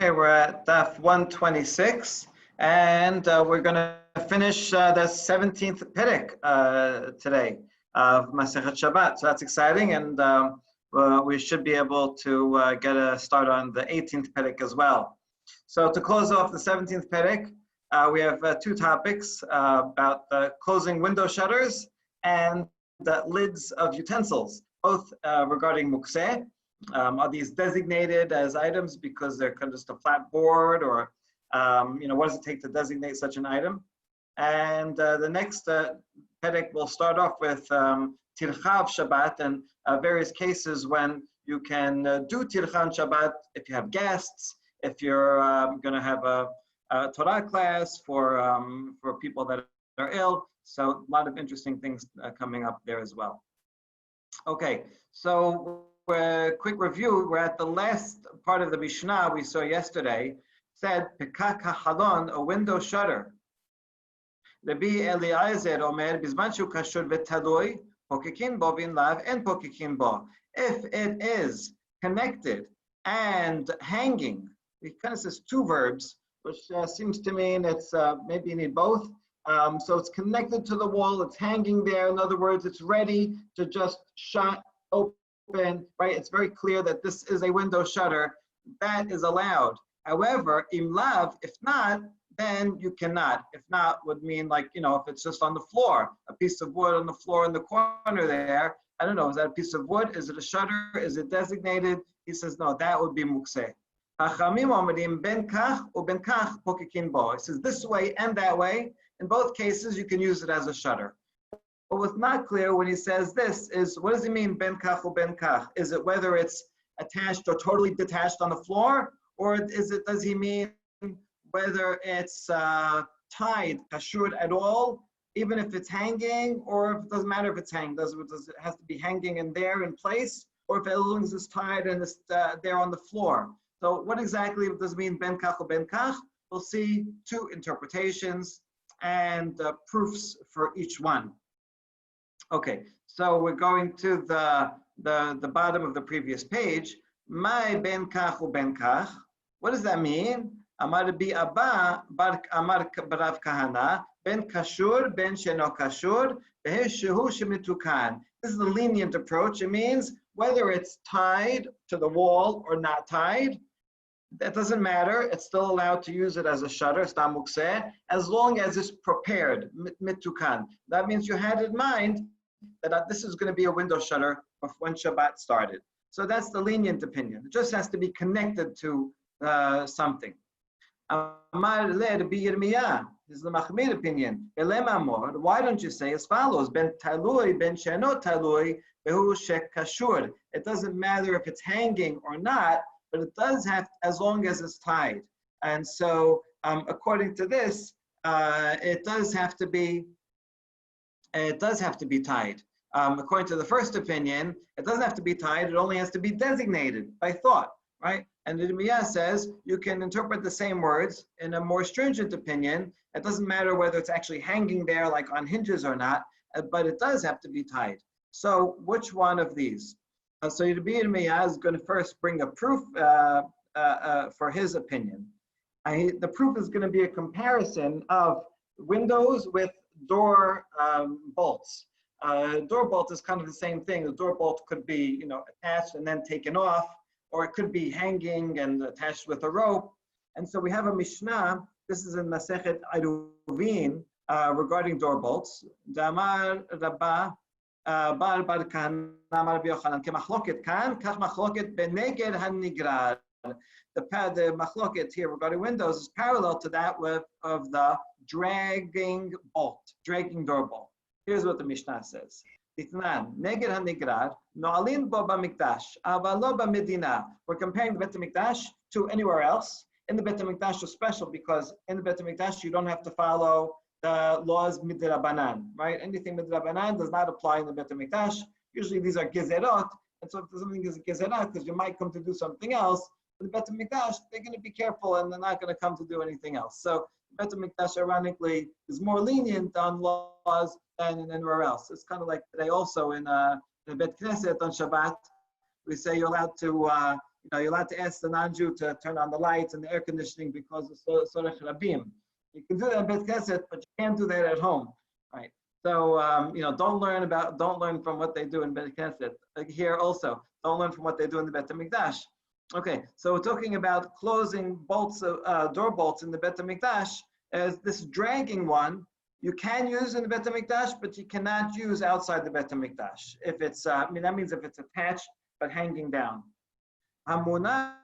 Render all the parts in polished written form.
Okay, we're at Daf 126, and we're going to finish the 17th Perek today of Masechet Shabbat. So that's exciting, and we should be able to get a start on the 18th Perek as well. So to close off the 17th Perek, we have two topics about closing window shutters and the lids of utensils, both regarding mukseh. Are these designated as items because they're kind of just a flat board, or what does it take to designate such an item? And the next Perek will start off with tircha of Shabbat and various cases when you can do tircha on Shabbat if you have guests, if you're going to have a Torah class for people that are ill. So a lot of interesting things coming up there as well. Okay, so quick review. We're at the last part of the Mishnah we saw yesterday. Said pekak halon, a window shutter. Rabbi Eliezer Omer bizman shu kashur v'taloi pokekin bo v'inlav and pokekin bo. If it is connected and hanging, it kind of says two verbs, which seems to mean it's maybe you need both. So it's connected to the wall, it's hanging there. In other words, it's ready to just shut open, right? It's very clear that this is a window shutter. That is allowed. However, im lav, if not, then you cannot. If not would mean like, if it's just on the floor, a piece of wood on the floor in the corner there. I don't know, is that a piece of wood? Is it a shutter? Is it designated? He says, no, that would be mukseh. It says this way and that way. In both cases, you can use it as a shutter. But what's not clear when he says this is, what does he mean, ben kach or ben kach? Is it whether it's attached or totally detached on the floor? Or does he mean whether it's tied, kashrut at all, even if it's hanging, or if it doesn't matter if it's hanging? Does it has to be hanging in there in place? Or if it is tied and it's there on the floor? So what exactly does it mean, ben kach or ben kach? We'll see two interpretations and proofs for each one. Okay, so we're going to the bottom of the previous page. My ben kach u ben kach. What does that mean? Amar bi Abba bar Amar barav Kahana ben kashur ben sheno kashur shehu shemitukan. This is a lenient approach. It means whether it's tied to the wall or not tied, that doesn't matter. It's still allowed to use it as a shutter, stam mukseh, as long as it's prepared, mitukan. That means you had in mind that this is going to be a window shutter of when Shabbat started. So that's the lenient opinion. It just has to be connected to something. Amar le Rabbi Yirmiyah, this is the Machmir opinion. Why don't you say as follows? Ben talui, ben sheno talui, behu shek kashur. It doesn't matter if it's hanging or not, but it does have, as long as it's tied. And so, according to this, it does have to be tied. According to the first opinion, it doesn't have to be tied. It only has to be designated by thought, right? And the Yirmiyah says you can interpret the same words in a more stringent opinion. It doesn't matter whether it's actually hanging there, like on hinges or not, but it does have to be tied. So, which one of these? So Rabbi Yirmiyah is going to first bring a proof for his opinion. The proof is going to be a comparison of windows with door bolts. Door bolt is kind of the same thing. The door bolt could be, attached and then taken off, or it could be hanging and attached with a rope. And so we have a Mishnah. This is in Masechet Aruvin regarding door bolts. Damar Rabbah. The machloket here regarding windows is parallel to that of the dragging door bolt. Here's what the Mishnah says. We're comparing the Bet HaMikdash to anywhere else. In the Bet HaMikdash is special because in the Bet HaMikdash you don't have to follow the laws midrabanan, right? Anything midrabanan does not apply in the Bet HaMikdash. Usually these are gezerot, and so if something is a gezerot, because you might come to do something else, in the Bet HaMikdash, they're going to be careful and they're not going to come to do anything else. So Bet HaMikdash, ironically, is more lenient on laws than anywhere else. It's kind of like today also in the Bet Knesset on Shabbat, we say you're allowed to you're allowed to ask the non-Jew to turn on the lights and the air conditioning because of Sorech Rabim. You can do that in Bet Knesset, but you can't do that at home, right? So don't learn from what they do in Bet Knesset. Here also, don't learn from what they do in the Bet HaMikdash. Okay, so we're talking about closing bolts, door bolts in the Bet HaMikdash. As this dragging one, you can use in the Bet HaMikdash, but you cannot use outside the Bet HaMikdash. If it's, that means if it's attached but hanging down. Hamunach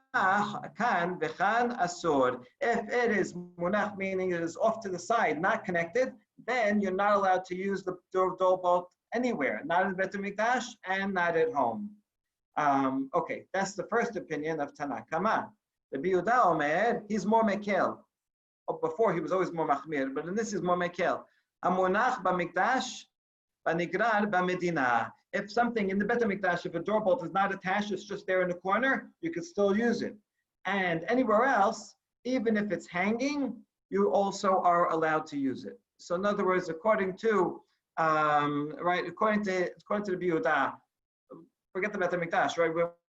kan v'chan asur. If it is munach, meaning it is off to the side, not connected, then you're not allowed to use the door bolt anywhere, not in the Bet HaMikdash and not at home. Okay, that's the first opinion of Tanna Kama. The Yehuda Omer, he's more mekel. Before he was always more machmir, but in this is more mekel. Hamunach b'mikdash, b'nigrar b'medina. If something in the Bet HaMikdash, if a door bolt is not attached, it's just there in the corner, you can still use it. And anywhere else, even if it's hanging, you also are allowed to use it. So in other words, according to according to the Yehuda, forget the Bet HaMikdash, right?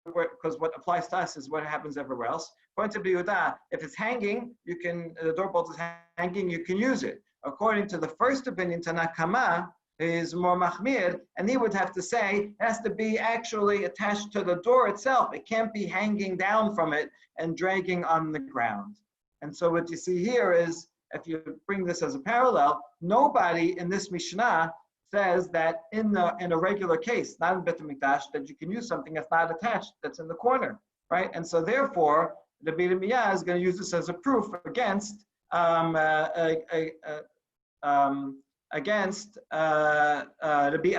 Because what applies to us is what happens everywhere else. According to Yehuda, if it's hanging, the door bolt is hanging, you can use it. According to the first opinion, Tanna Kama is more machmir, and he would have to say it has to be actually attached to the door itself. It can't be hanging down from it and dragging on the ground. And so what you see here is, if you bring this as a parallel, nobody in this Mishnah says that in a regular case, not in Bet HaMikdash, that you can use something that's not attached, that's in the corner, right? And so therefore, the Rabbi Yirmiyah is going to use this as a proof against Rabbi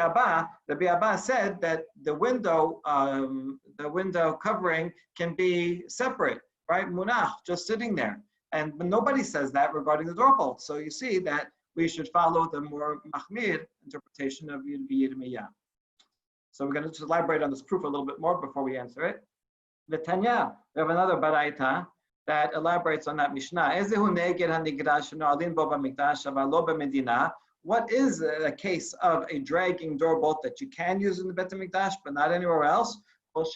Abba. Rabbi Abba said that the window covering can be separate, right? Munach, just sitting there. But nobody says that regarding the door bolt. So you see that we should follow the more machmir interpretation of Rabbi Yirmiyah. So we're going to just elaborate on this proof a little bit more before we answer it. V'tanya, we have another baraita that elaborates on that Mishnah. What is a case of a dragging door bolt that you can use in the Bet HaMikdash but not anywhere else? It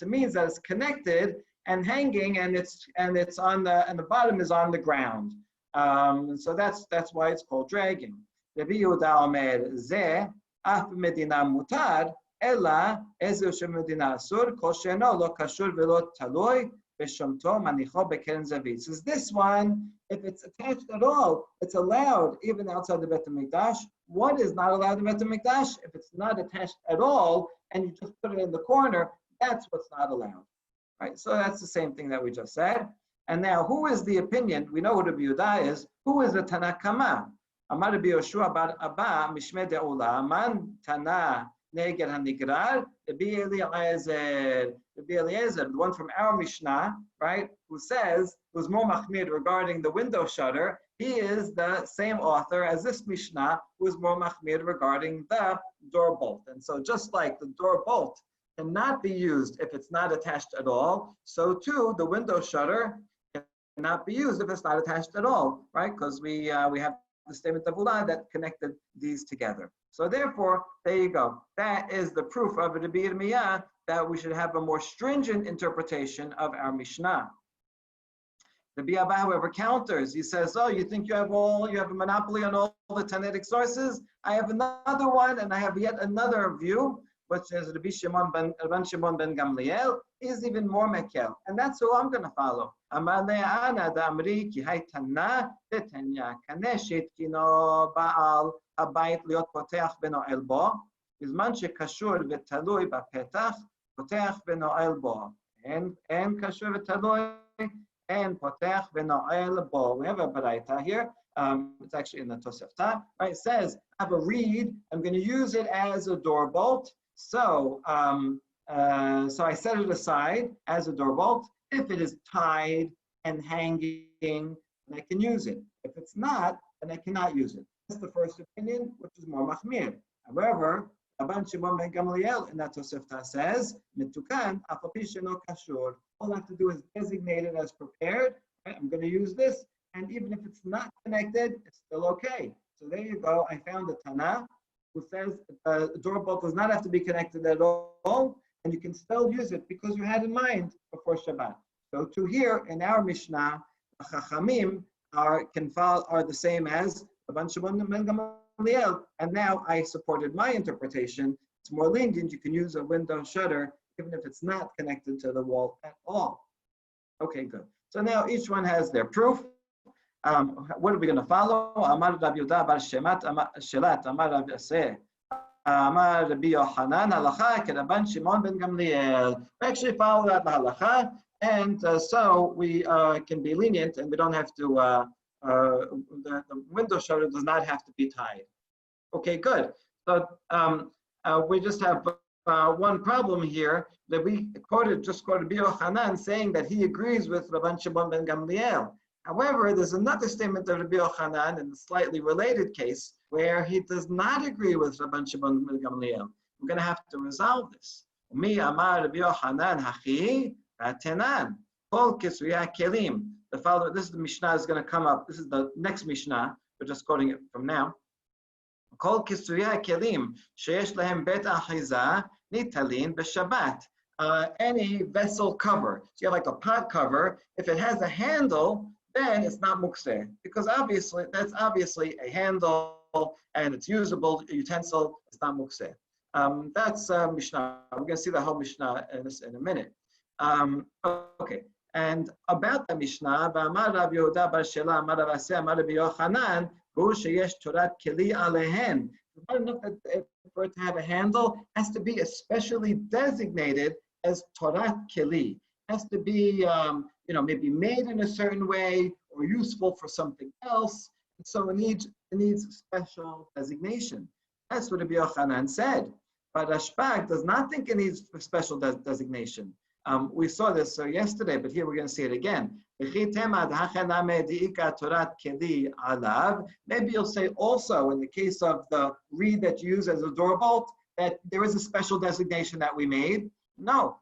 means that it's connected and hanging, and it's on the bottom is on the ground. So that's why it's called dragging. Rabbi Yehuda Omer zeh af medina mutar ela ezer shemedina asur kol she'eno lo kashur velo taloi b'shamto manicho b'keren zavit. Says this one, if it's attached at all, it's allowed even outside the Bet HaMikdash. What is not allowed in the Bet HaMikdash? If it's not attached at all and you just put it in the corner, that's what's not allowed. Right, so that's the same thing that we just said. And now, who is the opinion? We know who Rabbi Yehuda is. Who is the Tanna Kama? Amar Rabbi Yoshua bar Abba mishmei de'ula man Tana neger hanigrar Rabbi Eliezer. Rabbi Eliezer, the one from our Mishnah, right, who's more machmir regarding the window shutter. He is the same author as this Mishnah, who is more machmir regarding the door bolt. And so, just like the door bolt cannot be used if it's not attached at all, so too the window shutter cannot be used if it's not attached at all, right? Because we have the statement of Ula that connected these together. So therefore, there you go. That is the proof of Rabbi Yirmiyah that we should have a more stringent interpretation of our Mishnah. Rabbi Abba, however, counters. He says, "Oh, you think you have a monopoly on all the Tanaitic sources? I have another one, and I have yet another view, which is Rabbi Shimon ben Gamliel, is even more mekel, and that's who I'm going to follow. Amar le'ana da'amri ki haytana tetanya kaneshet kino ba'al habayit liot poteach v'no'el bo, bizman shekashur v'talui ba'petach poteach v'no'el bo, and kashur v'talui and poteach v'no'el bo." We have a baraita here. It's actually in the Tosefta. Right? It says, I have a reed. I'm going to use it as a door bolt. So I set it aside as a door bolt. If it is tied and hanging, then I can use it. If it's not, then I cannot use it. That's the first opinion, which is more machmir. However, Rabban Shimon ben Gamliel in that Tosefta says, "Mitukan afapish no kashur." All I have to do is designate it as prepared. Right? I'm going to use this, and even if it's not connected, it's still okay. So there you go. I found the Tana who says the doorbell does not have to be connected at all, and you can still use it because you had in mind before Shabbat. So to here in our Mishnah, Chachamim are the same as Rabban Shimon ben Gamliel, and now I supported my interpretation. It's more lenient. You can use a window shutter even if it's not connected to the wall at all. Okay, good. So now each one has their proof. What are we going to follow? Amar Rabbi Yehuda bar Shelat, Amar Rabbi Aseh, Amar Rabbi Yochanan, halacha keRabban Shimon ben Gamliel. We actually follow that halacha, and so we can be lenient, and we don't have to. The window shutter does not have to be tied. Okay, good. So we just have one problem here that we just quoted Rabbi Yochanan saying that he agrees with Rabban Shimon ben Gamliel. However, there's another statement of Rabbi Yochanan in a slightly related case where he does not agree with Rabban Shimon ben Gamliel. We're going to have to resolve this. Mi amar Rabbi Yochanan hachi atenan kol kisriya kelim. The following, this is the Mishnah is going to come up. This is the next Mishnah. We're just quoting it from now. Kol kisriya kelim sheyesh lehem bet achiza nitalin b'Shabbat. Any vessel cover. So you have like a pot cover. If it has a handle, then it's not mukseh, because that's obviously a handle and it's usable utensil. It's not mukseh. That's Mishnah. We're going to see the whole Mishnah in a minute. Okay. And about the Mishnah, Ba'amar Rabbi Yehuda bar Shela, Amar Rabbi Aseh, Amar Rabbi Yochanan, hu sheyesh torat keli alehen. It's not enough that for it to have a handle, it has to be especially designated as torat keli. It has to be, maybe made in a certain way or useful for something else. And so it needs special designation. That's what Rabbi Yochanan said. But Rashbag does not think it needs special designation. We saw this yesterday, but here we're going to see it again. Maybe you'll say also in the case of the reed that you use as a door bolt that there is a special designation that we made. No.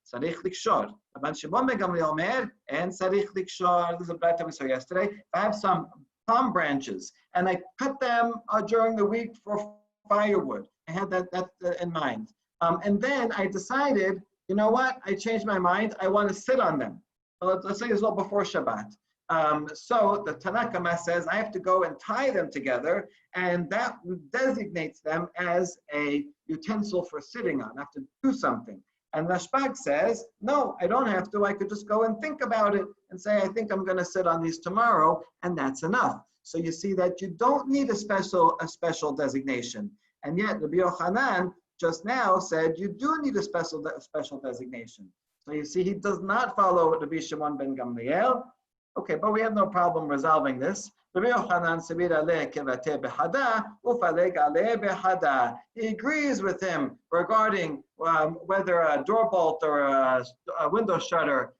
צריך לקשור. רבן שמעון בן גמליאל אומר, אין צריך לקשור. This is a brayta we saw yesterday. I have some palm branches, and I cut them during the week for firewood. I had that in mind. And then I decided, you know what? I changed my mind. I want to sit on them. Let's say it's all before Shabbat. So the Tanakh says I have to go and tie them together, and that designates them as a utensil for sitting on. I have to do something. And Rashbag says, no, I don't have to. I could just go and think about it and say, I think I'm going to sit on these tomorrow, and that's enough. So you see that you don't need a special designation. And yet Rabbi Yochanan just now said you do need a special designation. So you see he does not follow Rabbi Shimon ben Gamliel. Okay, but we have no problem resolving this. Rabbi Yochanan sabir aleh kevate behada ufaleg aleh behada. He agrees with him regarding whether a door bolt or a window shutter.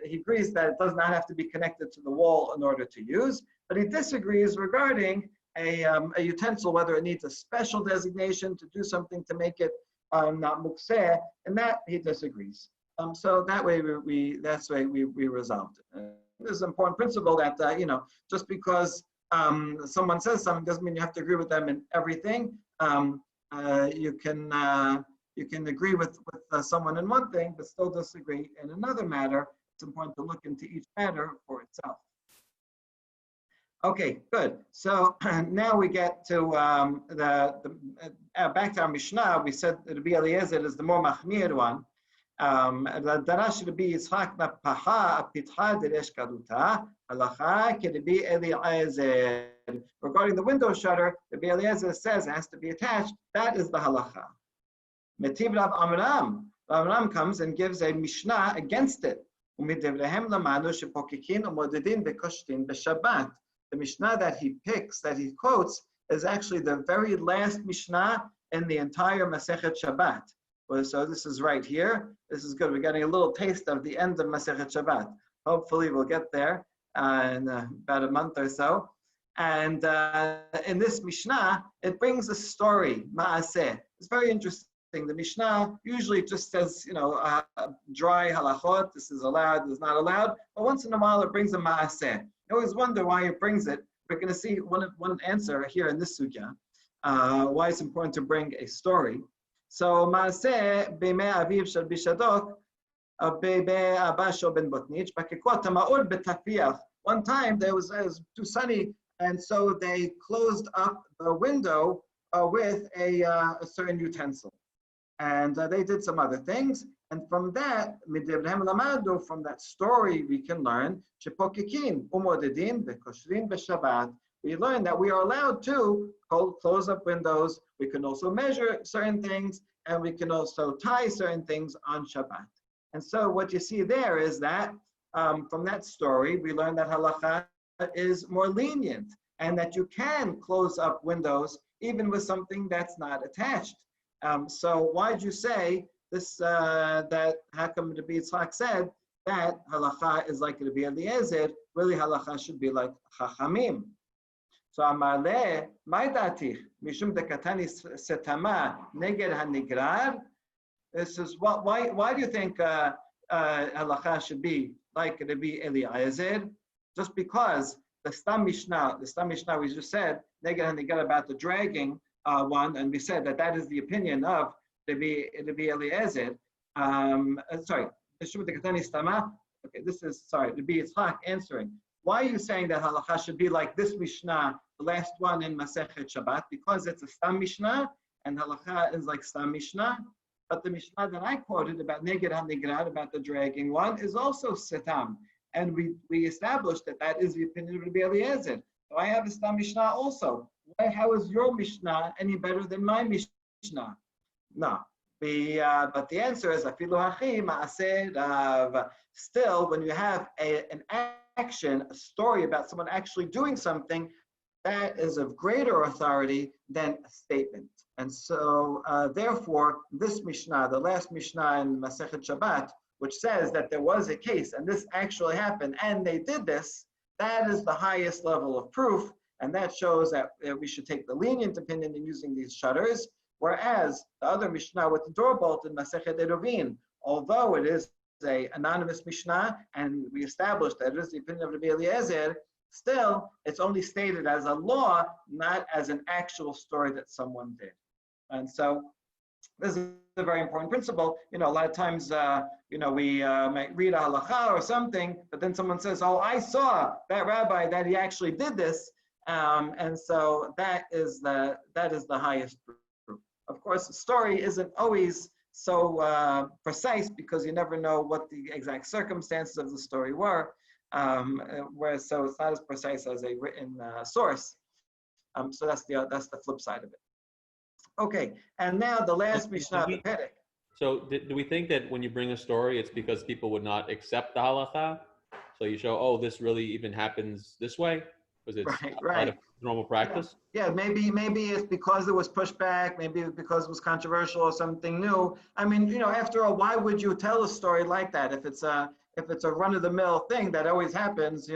He agrees that it does not have to be connected to the wall in order to use, but he disagrees regarding a utensil, whether it needs a special designation to do something to make it not mukseh, and that he disagrees. So that way we resolved it. This is an important principle that just because someone says something doesn't mean you have to agree with them in everything. You can agree with someone in one thing, but still disagree in another matter. It's important to look into each matter for itself. Okay, good. So now we get to back to our Mishnah. We said that Rabbi Eliezer is the more machmir one. Darash Rabbi Yitzchak Paha Pitcha Deresh Kaduta Halacha Rabbi Eliezer. Regarding the window shutter, Rabbi Eliezer says it has to be attached. That is the halacha. Metiv Rav Amram. Rav Amram comes and gives a Mishnah against it. Umidevlehem lamanu shepokikin umodedin bekoshtin b'Shabbat. The Mishnah that he picks, that he quotes, is actually the very last Mishnah in the entire Masechet Shabbat. So this is right here. This is good. We're getting a little taste of the end of Masechet Shabbat. Hopefully we'll get there in about a month or so. And in this Mishnah, it brings a story, Ma'aseh. It's very interesting. The Mishnah usually just says, dry halachot, this is allowed, this is not allowed, but once in a while it brings a ma'aseh. I always wonder why it brings it. We're going to see one answer here in this sugya, why it's important to bring a story. So ma'aseh b'mei aviv shel bishadok, b'mei abba shel ben botnich, b'kekot ha'ma'od b'tafiach. One time it was too sunny, and so they closed up the window with a certain utensil. And they did some other things. And from that, from that story, we can learn, we learn that we are allowed to close up windows. We can also measure certain things, and we can also tie certain things on Shabbat. And so what you see there is that from that story, we learn that halacha is more lenient, and that you can close up windows even with something that's not attached. So why did you say this? That Hakam Rabbi Yitzchak said that halacha is like Rabbi Eliezer. Really, halacha should be like Chachamim. So Amaleh, my datich mishum dekatani setama neged hanigrar. This is what. Why do you think halacha should be like Rabbi Eliezer? Just because the Stam Mishnah we just said neged hanigrar about the dragging. One, and we said that is the opinion of Rabbi Eliezer. Sorry, okay, this is Rabbi Yitzchak answering. Why are you saying that halacha should be like this Mishnah, the last one in Masechet Shabbat? Because it's a Stam Mishnah, and halacha is like Stam Mishnah. But the Mishnah that I quoted about Neged HaNigrad, about the dragging one, is also Setam. And we established that is the opinion of Rabbi Eliezer. So I have a Stam Mishnah also. How is your Mishnah any better than my Mishnah? No. But the answer is afilu hachi ma'aseh rav. Still, when you have an action, a story about someone actually doing something, that is of greater authority than a statement. And so, therefore, this Mishnah, the last Mishnah in Masechet Shabbat, which says that there was a case and this actually happened and they did this, that is the highest level of proof. And that shows that we should take the lenient opinion in using these shutters, whereas the other Mishnah with the door bolt in Masechet Eruvin, although it is an anonymous Mishnah, and we established that it is the opinion of Rabbi Eliezer, still it's only stated as a law, not as an actual story that someone did. And so this is a very important principle. A lot of times, we might read a halacha or something, but then someone says, "Oh, I saw that rabbi that he actually did this." And so that is the highest proof. Of course, the story isn't always so precise because you never know what the exact circumstances of the story were. So it's not as precise as a written source. So that's the flip side of it. Okay, and now the last Mishnah, the Perek. So do we think that when you bring a story, it's because people would not accept the halacha? So you show, oh, this really even happens this way? Because it's outside of normal practice? Yeah, maybe it's because it was pushback, maybe it's because it was controversial or something new. I mean, after all, why would you tell a story like that if it's a run-of-the-mill thing that always happens?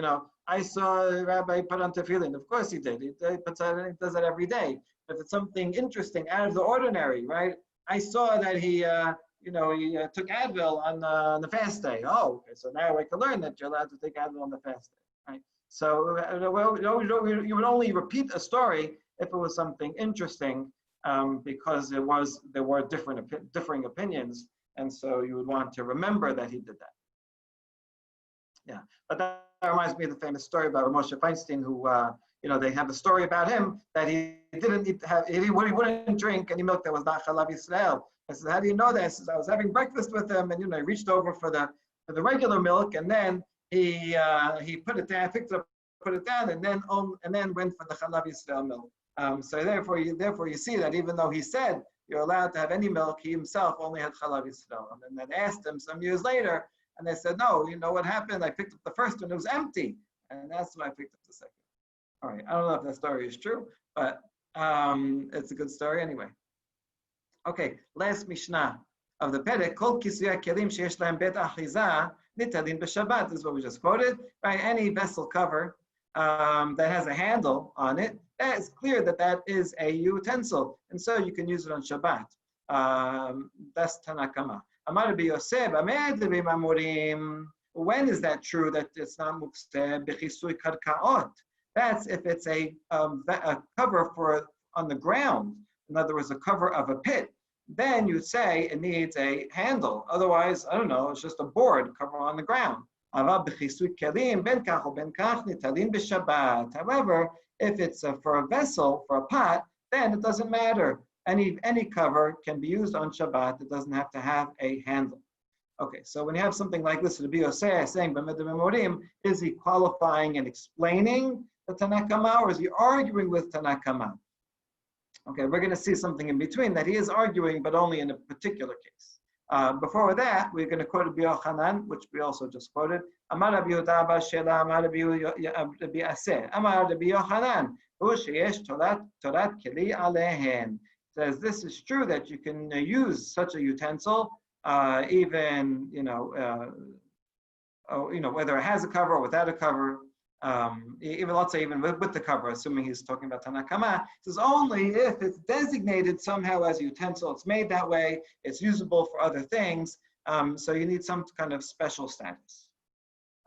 I saw a rabbi put on tefillin. Of course he did. He does that every day. If it's something interesting, out of the ordinary, right? I saw that he took Advil on the fast day. Oh, okay. So now I can learn that you're allowed to take Advil on the fast day, right? So you would only repeat a story if it was something interesting, because there were differing opinions, and so you would want to remember that he did that. Yeah, but that reminds me of the famous story about Moshe Feinstein, who they have a story about him that he wouldn't drink any milk that was not Chalav Yisrael. I said, how do you know that? I said, I was having breakfast with him, and he reached over for the regular milk, and then he put it down, picked it up, put it down, and then went for the Chalav Yisrael milk. So therefore you see that even though he said you're allowed to have any milk, he himself only had Chalav Yisrael. And then asked him some years later, and they said, no, you know what happened? I picked up the first one, it was empty, and that's when I picked up the second. All right, I don't know if that story is true, but it's a good story anyway. Okay, last Mishnah of the Perek, Kol Kisui HaKelim sheyesh lahem bet achiza nitalin b'Shabbat, is what we just quoted, right? Any vessel cover that has a handle on it, that is clear that is a utensil, and so you can use it on Shabbat. That's Tanakama. Amar Rabbi Yosef, when is that true that it's not mukseh? B'chisui karkaot. That's if it's a cover for on the ground. In other words, a cover of a pit. Then you'd say it needs a handle. Otherwise, I don't know, it's just a board cover on the ground. However, if it's for a vessel, for a pot, then it doesn't matter. Any cover can be used on Shabbat. It doesn't have to have a handle. Okay, so when you have something like this, Rabbi Yosef saying, is he qualifying and explaining the Tanakama, or is he arguing with Tanakama? Okay, we're going to see something in between that he is arguing, but only in a particular case. Before that, we're going to quote Rabbi Yochanan, which we also just quoted. Amar Rabbi Yehuda bar Shela, Amar Rabbi Aseh, Amar Rabbi Yochanan, Hu sheyesh torat keli alehen. Says this is true that you can use such a utensil, even whether it has a cover or without a cover. Even let's say even with the cover, assuming he's talking about Tanakama, says only if it's designated somehow as a utensil, it's made that way, it's usable for other things, so you need some kind of special status.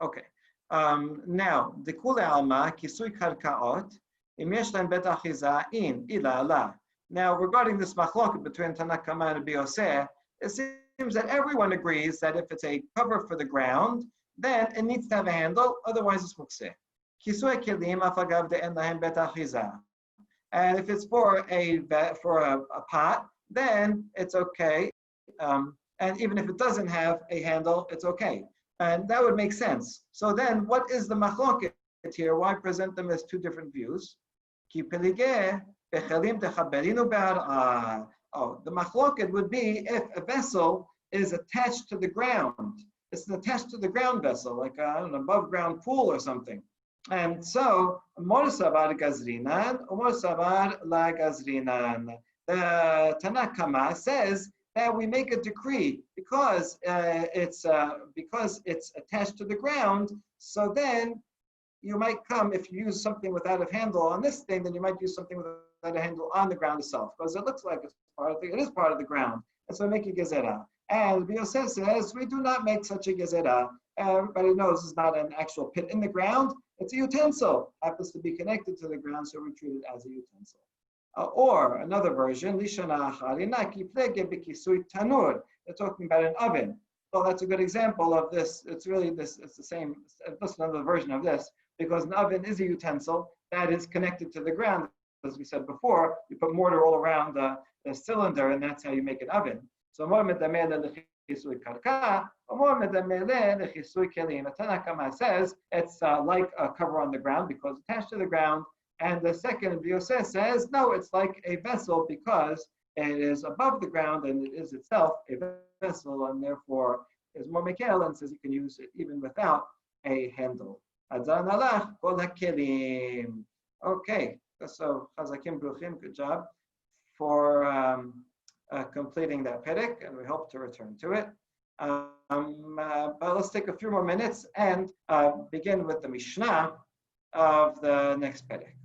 Okay. Now, the kule alma kisui karkaot im yesh lehem bet achiza in ila la. Now, regarding this machlok between Tanakama and Rabbi Yosef, it seems that everyone agrees that if it's a cover for the ground, then it needs to have a handle, otherwise it's mukseh. And if it's for a pot, then it's okay. And even if it doesn't have a handle, it's okay. And that would make sense. So then what is the machloket here? Why present them as two different views? The machloket would be if a vessel is attached to the ground. It's an attached to the ground vessel, like an above ground pool or something. And so, Morasabar Gazrinan, Morasabar La Gazrinan. The Tanakama says that we make a decree because it's attached to the ground. So then you might come, if you use something without a handle on this thing, then you might use something without a handle on the ground itself, because it looks like it is part of the ground. And so make a gezerah. And Rabbi Yosef says, we do not make such a gezerah. Everybody knows it's not an actual pit in the ground. It's a utensil. Happens to be connected to the ground, so we treat it as a utensil. Or another version, Lishana Harinaki Plege Bikisui Tanur. They're talking about an oven. So that's a good example of this. It's really this, it's the same, just another version of this, because an oven is a utensil that is connected to the ground. As we said before, you put mortar all around the cylinder, and that's how you make an oven. So Tanakama says it's like a cover on the ground because it's attached to the ground. And the second Yosef says, no, it's like a vessel because it is above the ground and it is itself a vessel, and therefore is more mekel, and says you can use it even without a handle. Okay, so Chazakim Bruchim, good job for completing that perek, and we hope to return to it. But let's take a few more minutes and begin with the Mishnah of the next perek.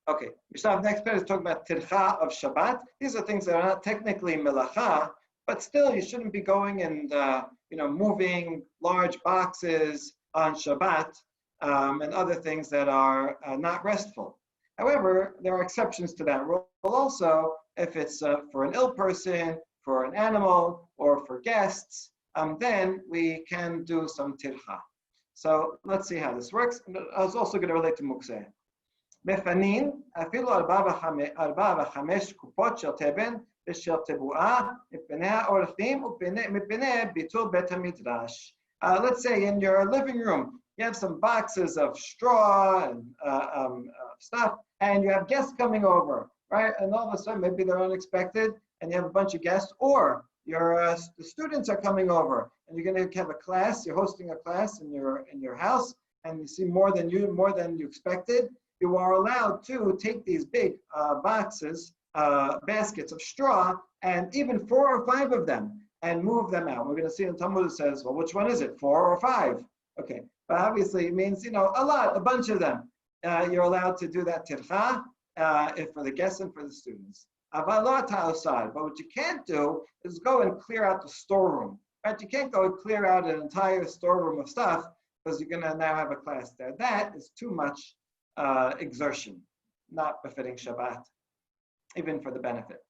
Okay, Mishnah of the next perek is talking about tircha of Shabbat. These are things that are not technically melacha, but still you shouldn't be going and moving large boxes on Shabbat and other things that are not restful. However, there are exceptions to that rule also. If it's for an ill person, for an animal, or for guests, then we can do some tircha. So let's see how this works. I was also going to relate to mukseh. Mefanin, afilu 4 ו-5 קופות של תבן ושל תבואה מפני האורחים ומפני ביטול בית המדרש. Let's say in your living room, you have some boxes of straw and stuff, and you have guests coming over, right? And all of a sudden, maybe they're unexpected, and you have a bunch of guests, or the students are coming over, and you're going to have a class. You're hosting a class in your house, and you see more than you expected. You are allowed to take these big boxes, baskets of straw, and even 4 or 5 of them, and move them out. We're going to see in Talmud it says, well, which one is it, 4 or 5? Okay, but obviously it means, a bunch of them. You're allowed to do that tircha for the guests and for the students. But what you can't do is go and clear out the storeroom. Right? You can't go and clear out an entire storeroom of stuff because you're going to now have a class there. That is too much exertion, not befitting Shabbat, even for the benefit.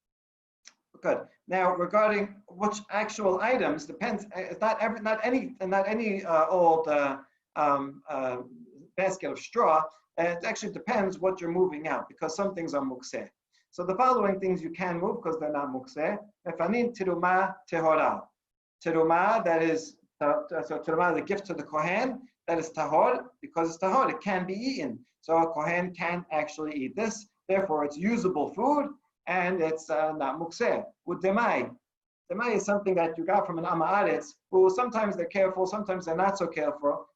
Good. Now, regarding which actual items depends. It's not any old basket of straw. It actually depends what you're moving out, because some things are mukseh. So the following things you can move because they're not mukseh. Mefanin tiruma tehora. Tiruma, that is tiruma, the gift to the kohen, that is tahor, because it's tahor, it can be eaten. So a kohen can actually eat this. Therefore, it's usable food. And it's not mukseh. Udemai. Demai is something that you got from an Amaretz, who sometimes they're careful, sometimes they're not so careful.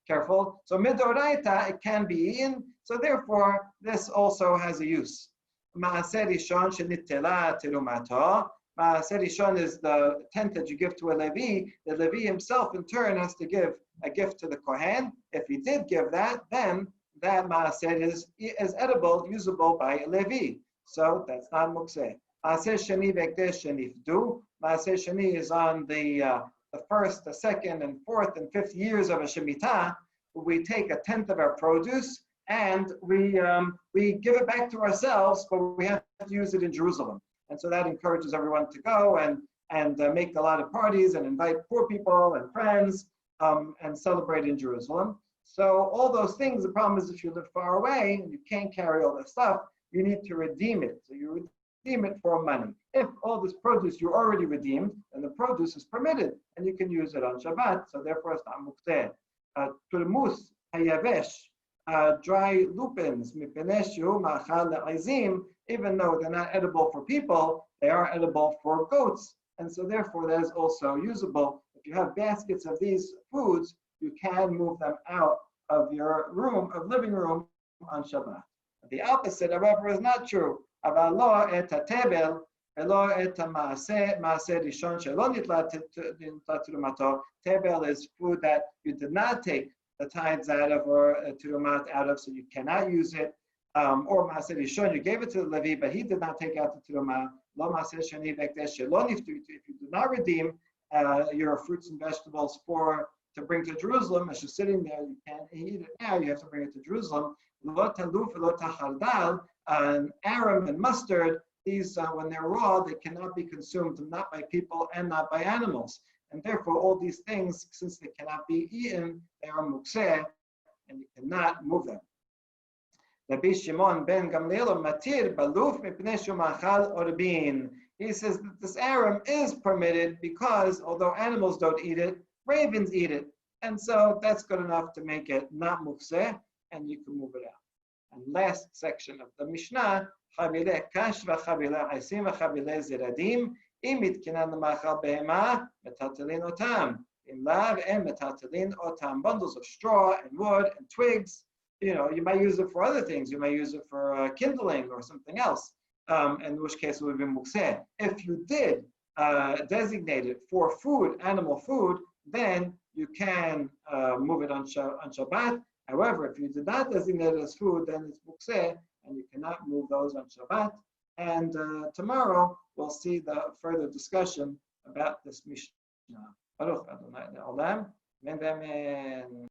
So midoraita, it can be eaten. So therefore, this also has a use. Ma'aser rishon shenitela terumato. Ma'aser rishon is the tenth that you give to a Levi. The Levi himself, in turn, has to give a gift to the Kohen. If he did give that, then that ma'aser is edible, usable by a Levi. So that's not mukseh. Maaser sheni v'ekdesh shenifdu. Maaser sheni is on the first, the second, and fourth, and fifth years of a shemitah. We take a tenth of our produce and we give it back to ourselves, but we have to use it in Jerusalem. And so that encourages everyone to go and make a lot of parties and invite poor people and friends and celebrate in Jerusalem. So all those things. The problem is if you live far away and you can't carry all that stuff, you need to redeem it. So you redeem it for money. If all this produce you already redeemed, then the produce is permitted and you can use it on Shabbat. So therefore it's not mukteh. Turmus hayavesh, dry lupins, mipeneshu ma'achal le'izim, even though they're not edible for people, they are edible for goats. And so therefore that is also usable. If you have baskets of these foods, you can move them out of your room, of living room on Shabbat. The opposite, however, is not true. Tebel is food that you did not take the tithes out of or terumat out of, so you cannot use it. Or maaser rishon, you gave it to the Levi, but he did not take out the terumat. If you do not redeem your fruits and vegetables to bring to Jerusalem, as you're sitting there, you can't eat it now, you have to bring it to Jerusalem. Aram and mustard, these, when they're raw, they cannot be consumed, not by people and not by animals. And therefore, all these things, since they cannot be eaten, they are mukseh, and you cannot move them. Rabbi Shimon ben Gamliel matir baluf mipnei shumachal orbin. He says that this aram is permitted because, although animals don't eat it, ravens eat it. And so that's good enough to make it not mukseh, and you can move it out. And last section of the Mishnah, chabile kash v'chabile aisim v'chabile ziradim, im itkinan l'machal behema metatalin otam, im lav and metatalin otam. Bundles of straw and wood and twigs. You know, you might use it for other things. You might use it for kindling or something else. In which case it would be mukseh. If you did designate it for food, animal food, then you can move it on Shabbat. However, if you did not designate it as food, then it's mukseh, and you cannot move those on Shabbat. And tomorrow, we'll see the further discussion about this Mishnah. Baruch Adonai Le'olam. Amen.